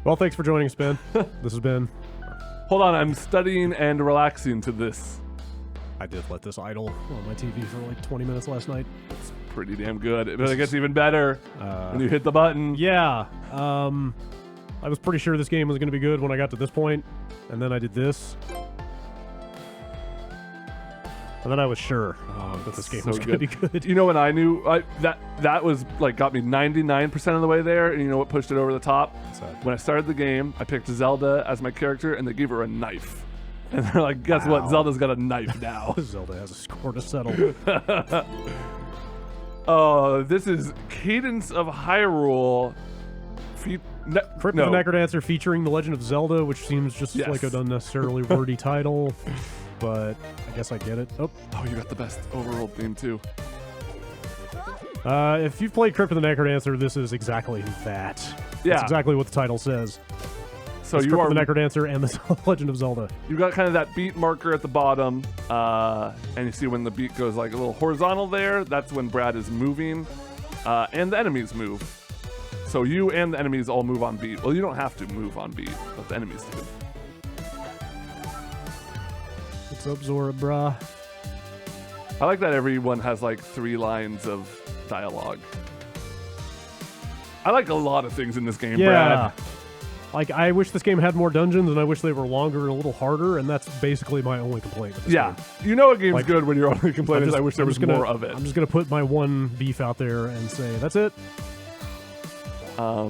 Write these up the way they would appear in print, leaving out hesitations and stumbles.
Well, thanks for joining us, Ben. This has been... Hold on, I'm studying and relaxing to this. I did let this idle on my TV for like 20 minutes last night. It's pretty damn good. But it gets even better when you hit the button. Yeah. I was pretty sure this game was going to be good when I got to this point, and then I did this. And then I was sure that this game was going to be good. You know when I knew that was like got me 99% of the way there, and you know what pushed it over the top? When I started the game, I picked Zelda as my character, and they gave her a knife. And they're like, guess what? Zelda's got a knife now. Zelda has a score to settle. Oh, this is Cadence of Hyrule. Crypt of the Necrodancer featuring The Legend of Zelda, which seems just like an unnecessarily wordy title. But I guess I get it. Oh, you got the best overall theme too. If you've played Crypt of the Necrodancer, this is exactly that. Yeah. That's exactly what the title says. So it's you Crypt are of the Necrodancer and the Legend of Zelda. You got kind of that beat marker at the bottom, and you see when the beat goes like a little horizontal there, that's when Brad is moving, and the enemies move. So you and the enemies all move on beat. Well, you don't have to move on beat, but the enemies do. What's up, Zora, brah? I like that everyone has like 3 lines of dialogue. I like a lot of things in this game, Brad. Like, I wish this game had more dungeons, and I wish they were longer and a little harder, and that's basically my only complaint with this game. You know a game's good when your only complaint is I wish there was more of it. I'm just going to put my one beef out there and say, that's it. Yeah,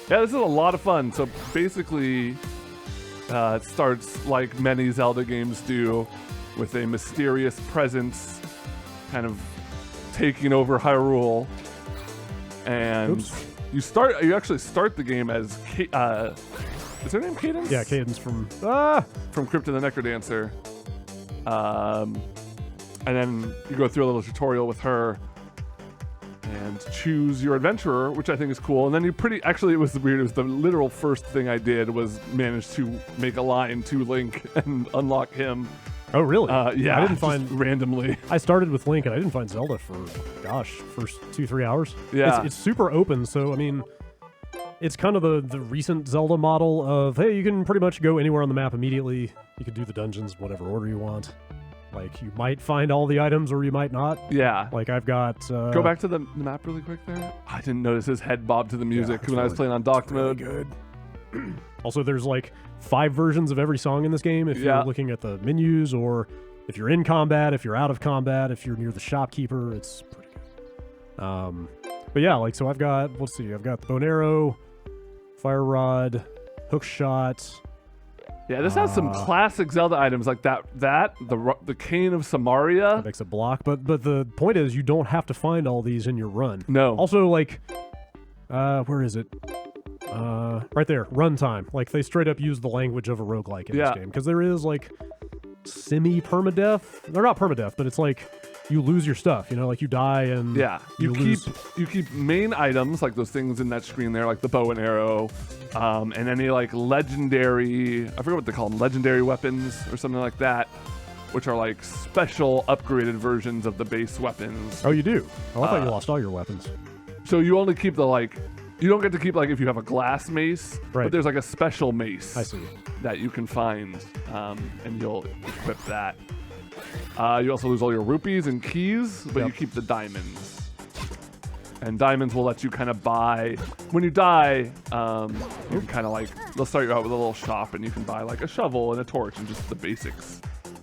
this is a lot of fun. So basically, it starts like many Zelda games do, with a mysterious presence kind of taking over Hyrule. And you actually start the game as is her name Cadence? Yeah, Cadence from Crypt of the Necrodancer. And then you go through a little tutorial with her and choose your adventurer, which I think is cool. And then actually it was weird. It was the literal first thing I did was manage to make a line to Link and unlock him. Oh, really? Yeah, I didn't find randomly. I started with Link, and I didn't find Zelda for, first 2-3 hours. Yeah. It's super open, so, I mean, it's kind of the recent Zelda model of, hey, you can pretty much go anywhere on the map immediately. You can do the dungeons, whatever order you want. Like, you might find all the items, or you might not. Yeah. Like, I've got... Go back to the map really quick there. I didn't notice his head bob to the music when I was playing on docked mode. Good. Also, there's like 5 versions of every song in this game if you're looking at the menus, or if you're in combat, if you're out of combat, if you're near the shopkeeper. It's pretty good. But yeah, like, so I've got, let's see, I've got the bow and arrow, fire rod, hook shot. Yeah, this has some classic Zelda items like the cane of Samaria. That makes a block, but the point is you don't have to find all these in your run. No. Also, like, where is it? Right there, runtime. Like, they straight up use the language of a roguelike in this game, because there is like semi-permadeath. They're not permadeath, but it's like you lose your stuff. You know, like you die and you keep main items like those things in that screen there, like the bow and arrow, and any like legendary. I forget what they call them, legendary weapons or something like that, which are like special upgraded versions of the base weapons. Oh, you do? Oh, I thought you lost all your weapons. So you only keep the like. You don't get to keep, like, if you have a glass mace, but there's, like, a special mace that you can find, and you'll equip that. You also lose all your rupees and keys, but you keep the diamonds. And diamonds will let you kind of buy. When you die, you can kind of, like, they'll start you out with a little shop, and you can buy, like, a shovel and a torch and just the basics.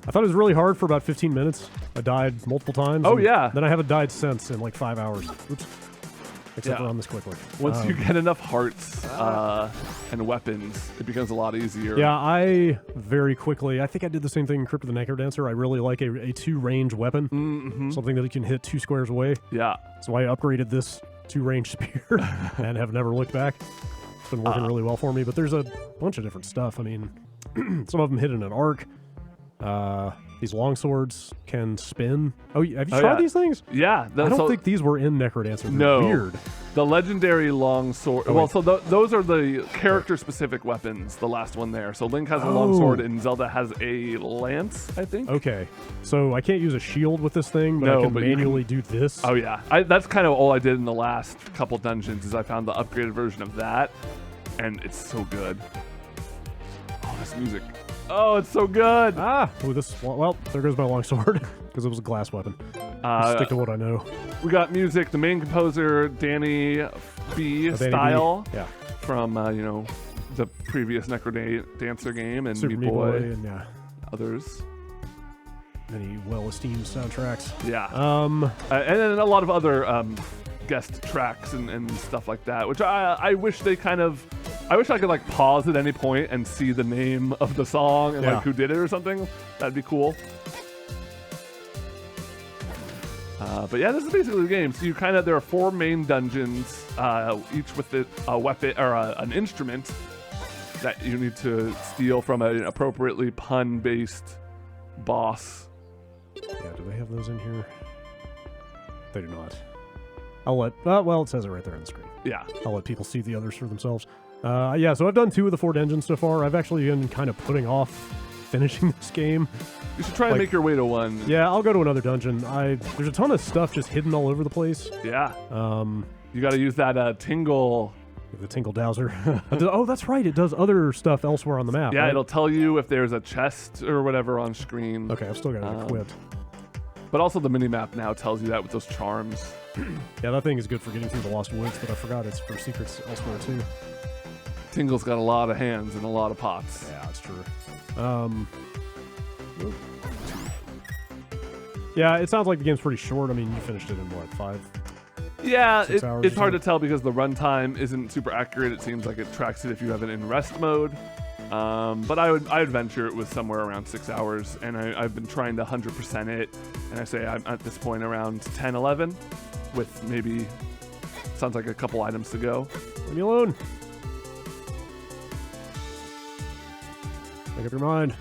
I thought it was really hard for about 15 minutes. I died multiple times. Oh, yeah. Then I haven't died since in, like, 5 hours. Oops. Except for on this quickly. Once you get enough hearts and weapons, it becomes a lot easier. Yeah, I very quickly, I think I did the same thing in Crypt of the Necrodancer. I really like a 2-range weapon, something that you can hit 2 squares away. Yeah. So I upgraded this 2-range spear and have never looked back. It's been working really well for me, but there's a bunch of different stuff. I mean, some of them hit in an arc. These longswords can spin. Oh, have you tried these things? Yeah. I don't think these were in Necrodancer. No. Weird. The legendary longsword. Those are the character-specific weapons. The last one there. So Link has a longsword, and Zelda has a lance, I think. Okay. So I can't use a shield with this thing, but I can manually do this. Oh yeah. That's kind of all I did in the last couple dungeons. Is I found the upgraded version of that. and it's so good. Oh, this music. Oh, it's so good. Ooh, well, there goes my longsword because it was a glass weapon. Stick to what I know. We got music. The main composer, Danny B. Style. Yeah. From, the previous Necrodancer game and Super Meat Boy and others. Many well-esteemed soundtracks. Yeah. And then a lot of other guest tracks and stuff like that, which I wish they I wish I could like pause at any point and see the name of the song and like who did it or something. That'd be cool. But yeah, this is basically the game. So there are 4 main dungeons, each with a weapon or an instrument that you need to steal from an appropriately pun-based boss. Yeah, do they have those in here? They do not. I'll let, well, it says it right there on the screen. Yeah. I'll let people see the others for themselves. Yeah, so I've done 2 of the 4 dungeons so far. I've actually been kind of putting off finishing this game. You should try and make your way to one. Yeah, I'll go to another dungeon. There's a ton of stuff just hidden all over the place. Yeah. You got to use that tingle. The tingle dowser. Oh, that's right. It does other stuff elsewhere on the map. Yeah, right? It'll tell you if there's a chest or whatever on screen. Okay, I've still got it equipped. But also the mini-map now tells you that with those charms. Yeah, that thing is good for getting through the Lost Woods, but I forgot it's for secrets elsewhere too. Tingle's got a lot of hands and a lot of pots. Yeah, that's true. Yeah, it sounds like the game's pretty short. I mean, you finished it in what, 5? Yeah, 6 hours it's hard to tell because the runtime isn't super accurate. It seems like it tracks it if you have it in rest mode. But I would venture it was somewhere around 6 hours, and I've been trying to 100% it, and I say I'm at this point around 10, 11, with maybe, sounds like a couple items to go. Leave me alone. Make up your mind.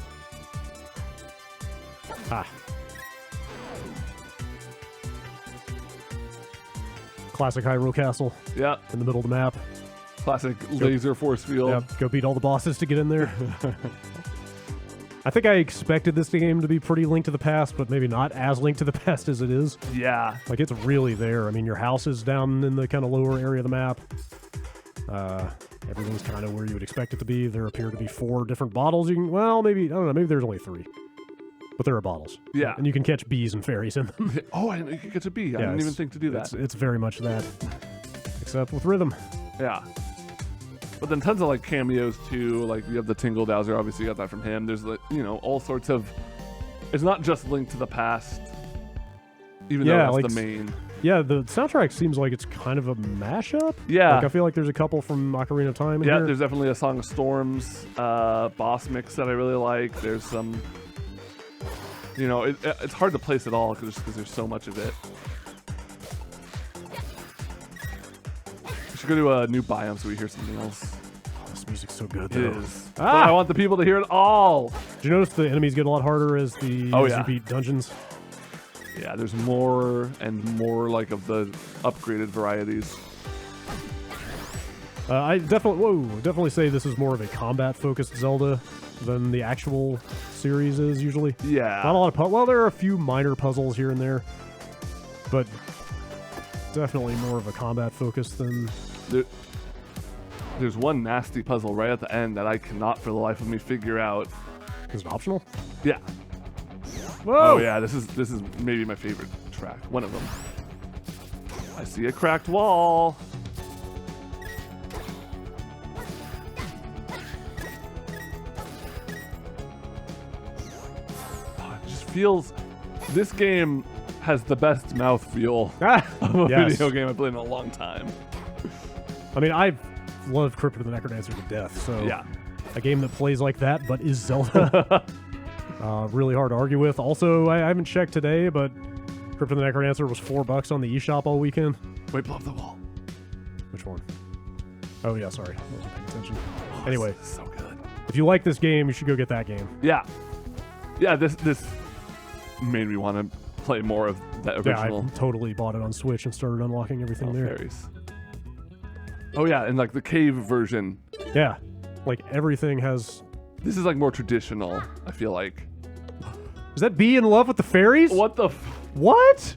Classic Hyrule Castle. Yeah. In the middle of the map. Classic laser force field. Yeah, go beat all the bosses to get in there. I think I expected this game to be pretty Link to the Past, but maybe not as Link to the Past as it is. Yeah. Like, it's really there. I mean, your house is down in the kind of lower area of the map. Everything's kind of where you would expect it to be. There appear to be 4 different bottles. You can, well, maybe, I don't know, maybe there's only 3. But there are bottles. Yeah. And you can catch bees and fairies in them. Oh, I didn't get a bee. I didn't even think to do that. It's very much that. Except with rhythm. Yeah. But then tons of like cameos too. Like you have the Tingle Dowser, obviously you got that from him. There's like, all sorts of, it's not just Link to the Past, even though that's like, the main. Yeah, the soundtrack seems like it's kind of a mashup. Yeah. Like I feel like there's a couple from Ocarina of Time in here. Yeah, there's definitely a Song of Storms boss mix that I really like. There's some, it's hard to place it all because there's so much of it. We should go to a new biome so we hear something else. Oh, this music's so good, though. It is. But I want the people to hear it all. Did you notice the enemies get a lot harder as you beat dungeons? Yeah, there's more and more like of the upgraded varieties. I definitely say this is more of a combat-focused Zelda than the actual series is usually. Yeah. Not a lot of well, there are a few minor puzzles here and there, but definitely more of a combat focus than. There's one nasty puzzle right at the end that I cannot for the life of me figure out. Is it optional? Yeah. Whoa! Oh yeah, this is maybe my favorite track. One of them. I see a cracked wall. Oh, it just feels. This game has the best mouthfeel of a video game I've played in a long time. I mean, I've loved Crypt of the Necrodancer to death, so yeah. A game that plays like that but is Zelda. Really hard to argue with. Also, I haven't checked today, but Crypt of the Necrodancer was $4 on the eShop all weekend. Wait, blow up the wall. Which one? Oh yeah, sorry. I wasn't paying attention. Anyway, this is so good. If you like this game, you should go get that game. Yeah. Yeah, this made me want to play more of that original. Yeah, I totally bought it on Switch and started unlocking everything there. Fairies. Oh yeah, and like the cave version. Yeah, like everything has. This is like more traditional, I feel like. Is that bee in love with the fairies? What the? What?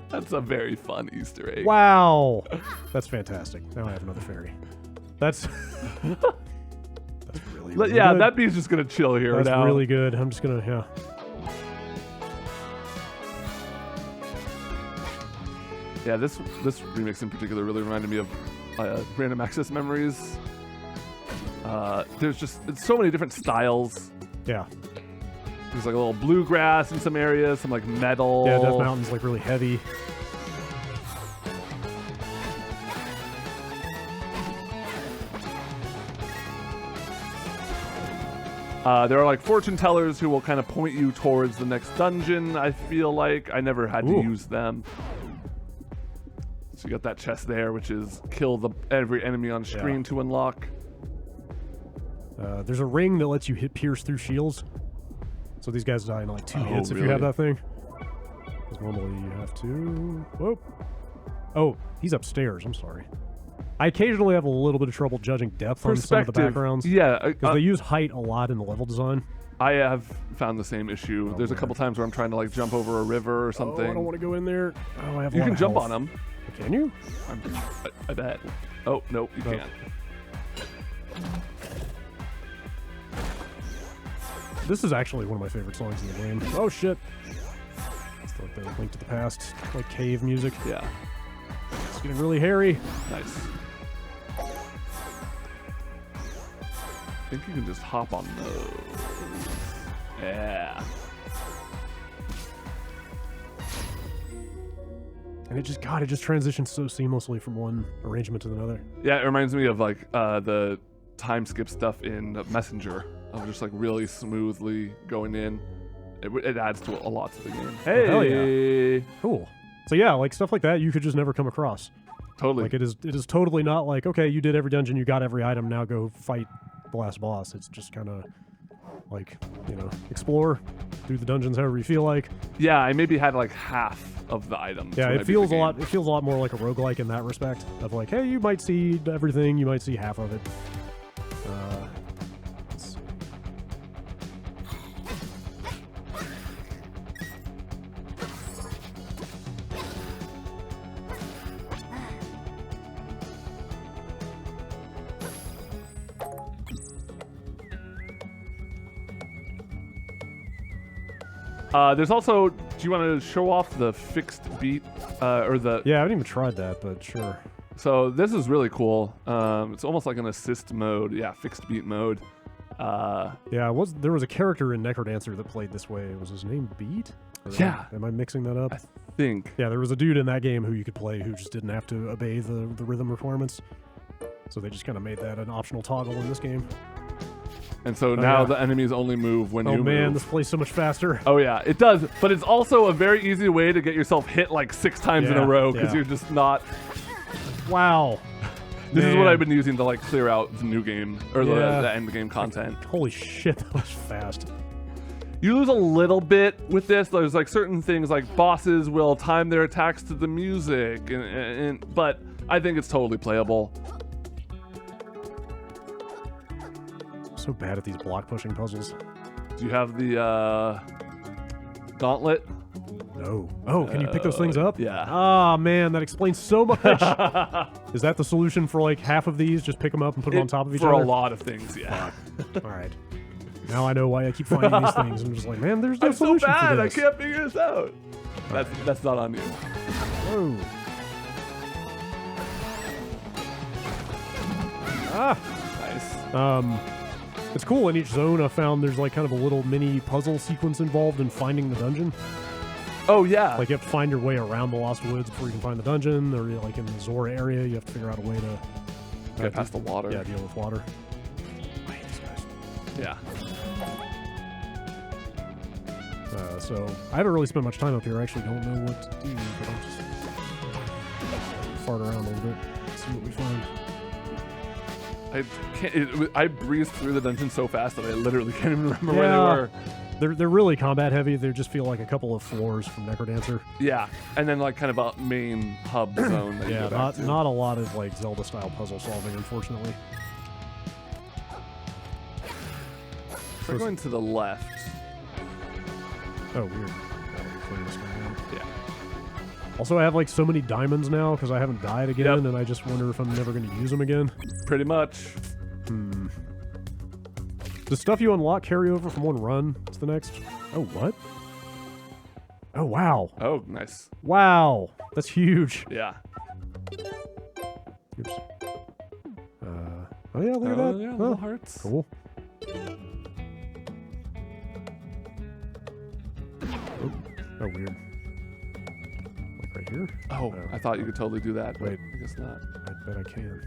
That's a very fun Easter egg. Wow, that's fantastic. Now I have another fairy. That's really yeah, good. that beat's just gonna chill here That's now. really good. I'm just gonna Yeah, this remix in particular really reminded me of Random Access Memories. There's so many different styles. Yeah. There's like a little bluegrass in some areas, some like metal. Yeah, Death Mountain's like really heavy. There are like fortune tellers who will kind of point you towards the next dungeon, I feel like. I never had to use them. So you got that chest there, which is kill every enemy on screen to unlock. There's a ring that lets you pierce through shields. So these guys die in like 2 hits if you have that thing. Because normally you have to... Whoa. Oh, he's upstairs. I'm sorry. I occasionally have a little bit of trouble judging depth on some of the backgrounds. Yeah. Because they use height a lot in the level design. I have found the same issue. There's a couple times where I'm trying to like jump over a river or something. Oh, I don't want to go in there. Oh, I have You can jump on them. Can you? I bet. Oh, no, you can't. This is actually one of my favorite songs in the game. Oh, shit. It's like the Link to the Past, like cave music. Yeah. It's getting really hairy. Nice. I think you can just hop on those. Yeah. And it just transitions so seamlessly from one arrangement to another. Yeah, it reminds me of like the time skip stuff in Messenger, of just like really smoothly going in. It adds to a lot to the game. Hey, hell yeah. Cool. So yeah, like stuff like that you could just never come across. Totally. Like it is totally not like, okay, you did every dungeon, you got every item, now go fight the last boss. It's just kind of like, you know, explore, do the dungeons however you feel like. Yeah, I maybe had like half of the items. Yeah, it feels a lot more like a roguelike in that respect. Of like, hey, you might see everything, you might see half of it. Let's see. There's also, do you want to show off the fixed beat or the... Yeah, I haven't even tried that, but sure. So this is really cool. It's almost like an assist mode. Yeah, fixed beat mode. Yeah, there was a character in Necrodancer that played this way. Was his name Beat? Yeah. Am I mixing that up? I think. Yeah, there was a dude in that game who you could play who just didn't have to obey the rhythm requirements. So they just kind of made that an optional toggle in this game. And so now the enemies only move when you move. Oh man, this plays so much faster. Oh yeah, it does. But it's also a very easy way to get yourself hit like 6 times in a row because you're just not... Wow. This is what I've been using to like clear out the new game or the end game content. Holy shit, that was fast. You lose a little bit with this. There's like certain things like bosses will time their attacks to the music, but I think it's totally playable. So bad at these block pushing puzzles. Do you have the gauntlet? No. Oh, can you pick those things up? Yeah. Ah, man, that explains so much. Is that the solution for like half of these? Just pick them up and put them on top of each other? For a lot of things, yeah. All right. Now I know why I keep finding these things. I'm just like, man, there's no solution so bad. for this. I can't figure this out. That's not on you. Whoa. Ah. Nice. It's cool in each zone. I found there's like kind of a little mini puzzle sequence involved in finding the dungeon. Oh yeah. Like you have to find your way around the Lost Woods before you can find the dungeon, or like in the Zora area, you have to figure out a way to get past the water. Yeah, deal with water. I hate these guys. Yeah. So I haven't really spent much time up here. I actually don't know what to do, but I'll just fart around a little bit, see what we find. I breezed through the dungeon so fast that I literally can't even remember where they were. They're really combat heavy. They just feel like a couple of floors from Necrodancer. Yeah, and then like kind of a main hub zone. That yeah, not a lot of like Zelda style puzzle solving, unfortunately. So we're going to the left. Oh, weird. Clear this guy out. Yeah. Also, I have like so many diamonds now because I haven't died again, and I just wonder if I'm never going to use them again. Pretty much. Does stuff you unlock carry over from one run to the next? Oh, what? Oh, wow. Oh, nice. Wow. That's huge. Yeah. Oops. Oh, yeah, look at that. Yeah, little hearts. Cool. Oh, weird. Like right here? Oh, I thought you could totally do that. Wait. I guess not. I bet I can.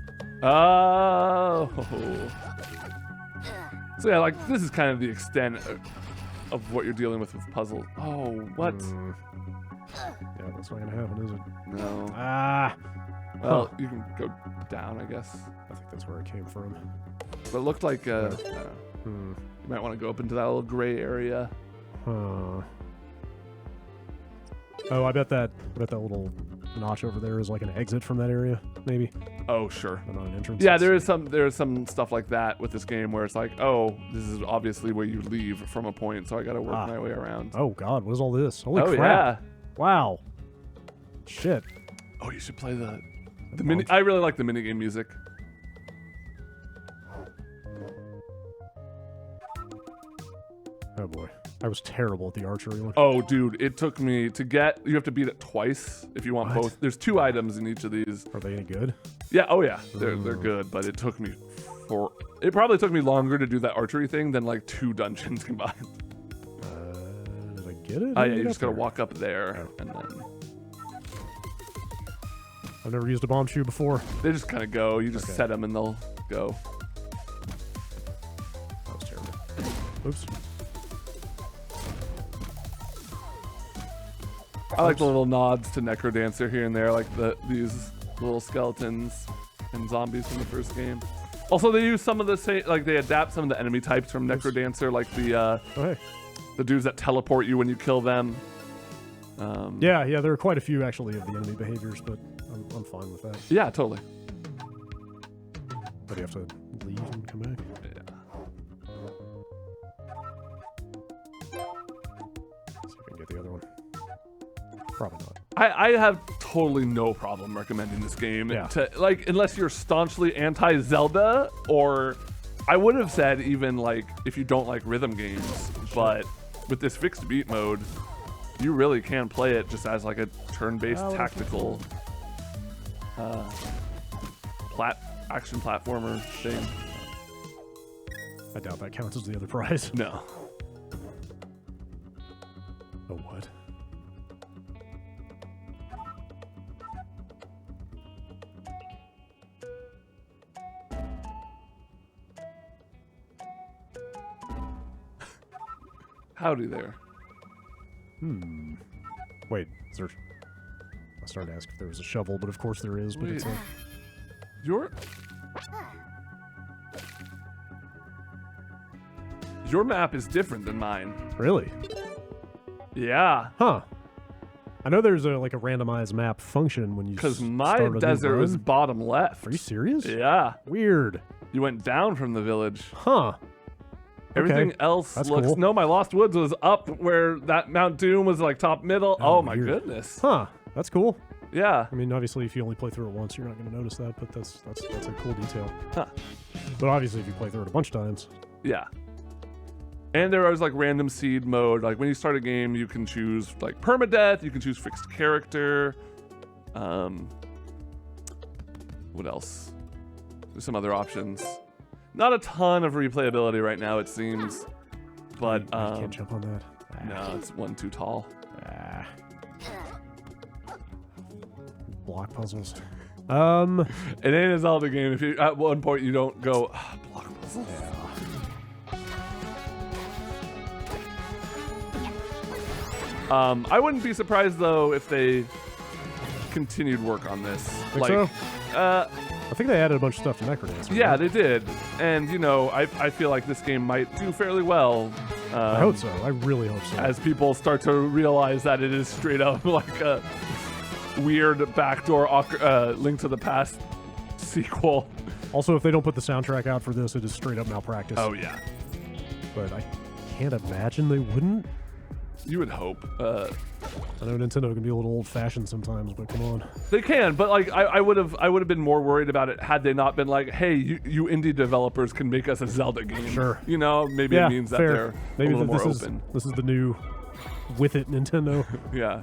Oh. So yeah, like this is kind of the extent of what you're dealing with puzzles. Oh, what? Yeah, that's not gonna happen, is it? No. Ah. Well, you can go down, I guess. I think that's where it came from. But it looked like you might want to go up into that little gray area. Huh. Oh, I bet that little notch over there is like an exit from that area, maybe. Oh, sure. But not an entrance. Yeah, there is some stuff like that with this game where it's like, oh, this is obviously where you leave from a point, so I got to work my way around. Oh God, what is all this? Holy crap! Yeah. Wow. Shit. Oh, you should play the mini. I really like the minigame music. Oh boy, I was terrible at the archery one. Oh, dude, it took me to get. You have to beat it twice if you want both. There's 2 items in each of these. Are they any good? Yeah. Oh yeah, they're good, but it took me It probably took me longer to do that archery thing than like 2 dungeons combined. Did I get it? Oh yeah, you just gotta walk up there and then. I've never used a bomb shoe before. They just kind of go. You just set them and they'll go. That was terrible. Oops. I like the little nods to Necrodancer here and there, like these little skeletons and zombies from the first game. Also, they use some of the same, like they adapt some of the enemy types from Necrodancer, like the dudes that teleport you when you kill them. Yeah, there are quite a few actually of the enemy behaviors, but I'm fine with that. Yeah, totally. But you have to leave and come back. Yeah. See if I can get the other one. Probably not. I have totally no problem recommending this game. Yeah. To, like, unless you're staunchly anti-Zelda, or I would have said even like if you don't like rhythm games, but with this fixed beat mode, you really can play it just as like a turn-based tactical action platformer thing. I doubt that counts as the other prize. No. Oh, what? Howdy there. Wait, is there... I started to ask if there was a shovel, but of course there is, but it's a... Your map is different than mine. Really? Yeah. Huh. I know there's like a randomized map function when you because my desert was bottom left. Are you serious? Yeah. Weird. You went down from the village. Huh. Everything else That's looks... cool. No, my Lost Woods was up where that Mount Doom was like top middle. Oh my goodness. Huh. That's cool. Yeah. I mean, obviously, if you only play through it once, you're not going to notice that, but that's a cool detail. Huh. But obviously, if you play through it a bunch of times... Yeah. And there was like random seed mode. Like when you start a game, you can choose like permadeath. You can choose fixed character. What else? There's some other options. Not a ton of replayability right now, it seems. But I can't jump on that. No, it's one too tall. Block puzzles. It ain't a Zelda game if you at one point you don't go block puzzles. I wouldn't be surprised though if they continued work on this. Think so? I think they added a bunch of stuff to Necrodancer. Yeah, right? they did. And you know, I feel like this game might do fairly well. I hope so. I really hope so. As people start to realize that it is straight up like a weird backdoor Link to the Past sequel. Also, if they don't put the soundtrack out for this, it is straight up malpractice. Oh yeah. But I can't imagine they wouldn't. You would hope. I know Nintendo can be a little old-fashioned sometimes, but come on. They can, but like I would have been more worried about it had they not been like, hey, you indie developers can make us a Zelda game. Sure. You know, maybe it means that they're maybe a little more this open. This is the new with it Nintendo. Yeah.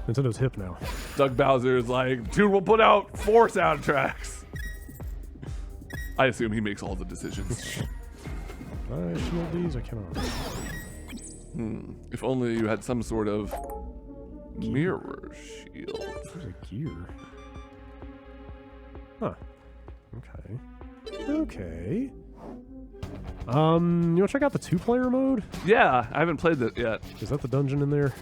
Nintendo's hip now. Doug Bowser is like, dude, we'll put out 4 soundtracks. I assume he makes all the decisions. I shield these. I cannot. If only you had some sort of mirror shield. There's a gear. Huh. Okay. Okay. You want to check out the 2-player mode? Yeah, I haven't played that yet. Is that the dungeon in there?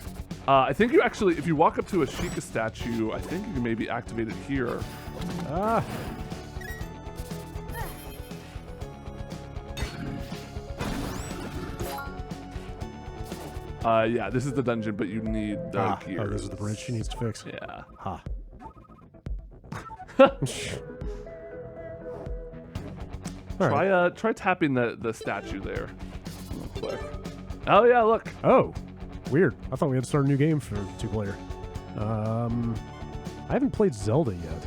I think you actually, if you walk up to a Sheikah statue, I think you can maybe activate it here. Ah. Yeah, this is the dungeon, but you need the gears. Oh, this is the bridge she needs to fix. Yeah. Ha. Try tapping the statue there real quick. Oh yeah, look. Oh, weird. I thought we had to start a new game for 2-player. I haven't played Zelda yet.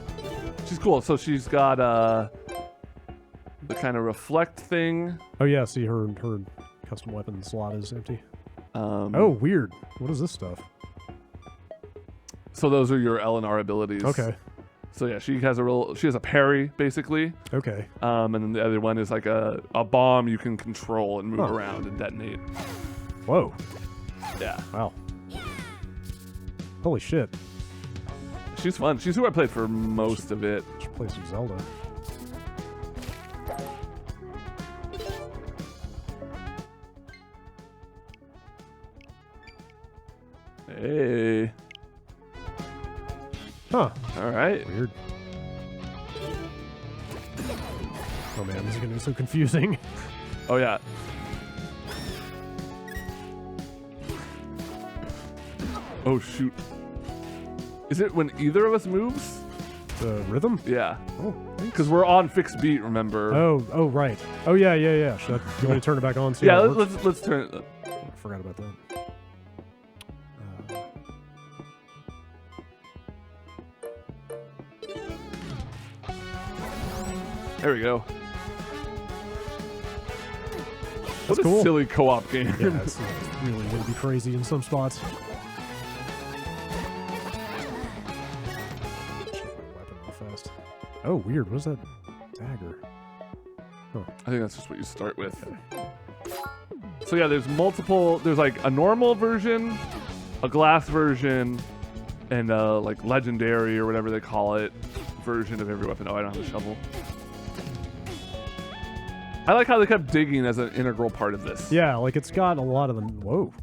She's cool. So she's got the kind of reflect thing. Oh yeah, see her custom weapon slot is empty. Oh, weird. What is this stuff? So those are your L and R abilities. Okay. So yeah, she has a parry basically. Okay. And then the other one is like a bomb you can control and move around and detonate. Whoa. Yeah. Wow. Holy shit. She's fun. She's who I played for most of it. Should play some Zelda. Hey. Huh. All right. Weird. Oh man, this is gonna be so confusing. Oh yeah. Oh shoot. Is it when either of us moves? The rhythm? Yeah. Oh, because we're on fixed beat, remember? Oh right. Oh yeah. Should I, you want me to turn it back on? Yeah, let's turn it. I forgot about that. There we go. That's what a cool. Silly co-op game. Yeah, it's really going to be crazy in some spots. Weapon real fast. Oh, weird. What is that dagger? Huh. I think that's just what you start with. Okay. So yeah, there's multiple. There's like a normal version, a glass version, and like legendary or whatever they call it version of every weapon. Oh, I don't have a shovel. I like how they kept digging as an integral part of this. Yeah, like it's got a lot of them. Whoa.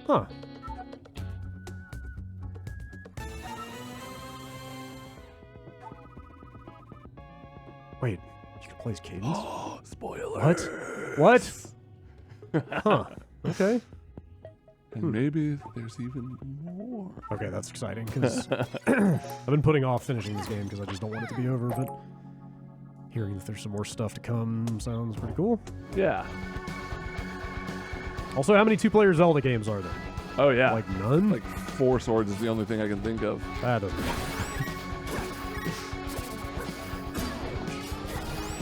Huh. Wait, you can play as Cadence? Oh, spoiler. What? Huh. Okay. And maybe there's even more. Okay, that's exciting because I've been putting off finishing this game because I just don't want it to be over, but hearing that there's some more stuff to come sounds pretty cool. Yeah. Also, how many 2-player Zelda games are there? Oh, yeah. Like none? Like 4 swords is the only thing I can think of. I don't know.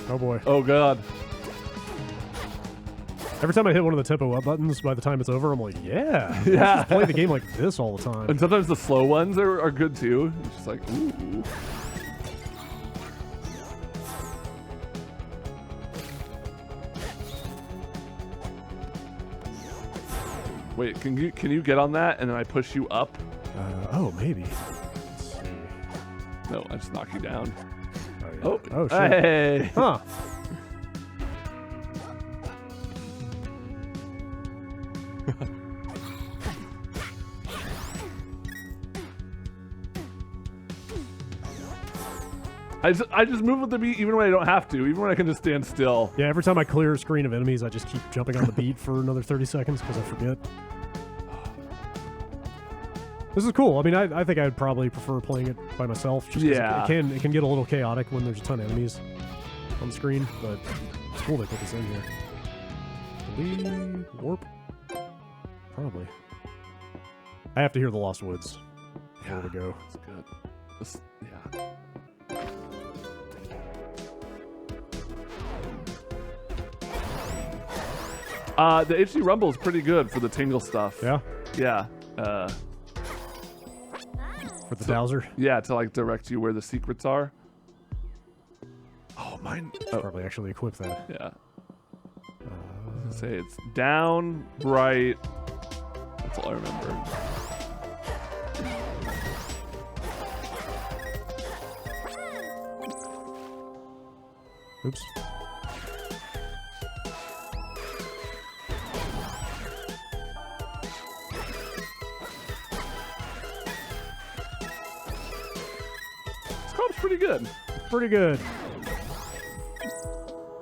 Oh, boy. Oh, God. Every time I hit one of the tempo up buttons, by the time it's over, I'm like, yeah. Yeah. Let's just play the game like this all the time. And sometimes the slow ones are good, too. It's just like, ooh. Wait, can you get on that and then I push you up? Oh, maybe. Let's see. No, I just knock you down. Oh, yeah. Oh shit. Hey. Huh. I just move with the beat even when I don't have to, even when I can just stand still. Yeah, every time I clear a screen of enemies, I just keep jumping on the beat for another 30 seconds because I forget. This is cool. I mean, I think I'd probably prefer playing it by myself. Just 'cause yeah. It can get a little chaotic when there's a ton of enemies on the screen, but it's cool they put this in here. Lead, warp? Probably. I have to hear the Lost Woods before we go. That's good. The HD Rumble is pretty good for the tingle stuff. Yeah? Yeah. For the dowser? Yeah, to like direct you where the secrets are. Oh, mine. Probably actually equip that. Yeah. I was gonna say it's down, right. That's all I remember. Oops. This co-op's pretty good. Pretty good.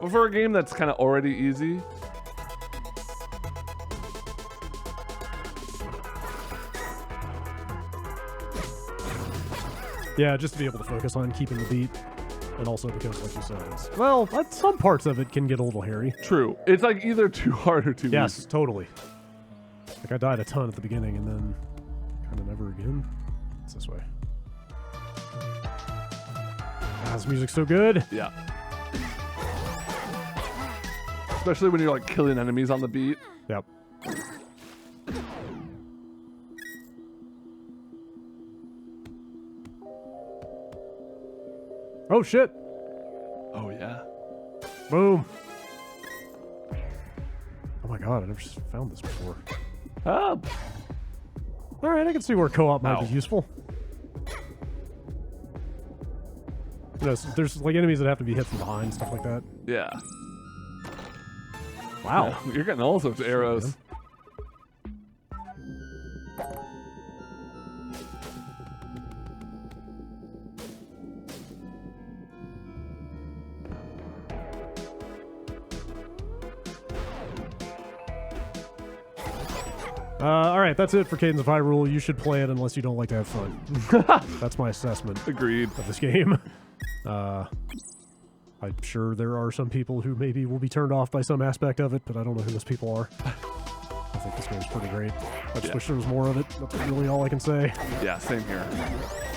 But for a game that's kind of already easy. Yeah, just to be able to focus on keeping the beat. And also because, like you said, it's, well, some parts of it can get a little hairy. True. It's like either too hard or too Yes, easy. totally. Like I died a ton at the beginning and then kind of never again. It's this way. Ah, this music's so good. Yeah. Especially when you're like killing enemies on the beat. Yep. Oh shit. Oh yeah. Boom. Oh my god, I never found this before. Ah. Alright, I can see where co-op might be useful. You know, there's like enemies that have to be hit from behind, stuff like that. Yeah. Wow. Yeah, you're getting all sorts of arrows. All right, that's it for Cadence of Hyrule. You should play it unless you don't like to have fun. That's my assessment. Agreed. Of this game. I'm sure there are some people who maybe will be turned off by some aspect of it, but I don't know who those people are. I think this game's pretty great. I just wish there was more of it. That's really all I can say. Yeah, same here.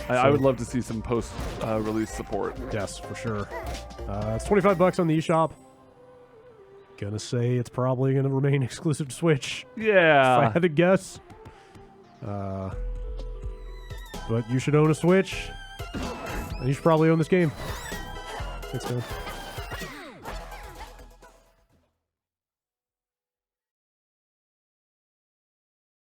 I would love to see some post-release support. Yes, for sure. It's $25 on the eShop. Gonna say it's probably gonna remain exclusive to Switch. Yeah. If I had to guess. But you should own a Switch. And you should probably own this game. Thanks, man.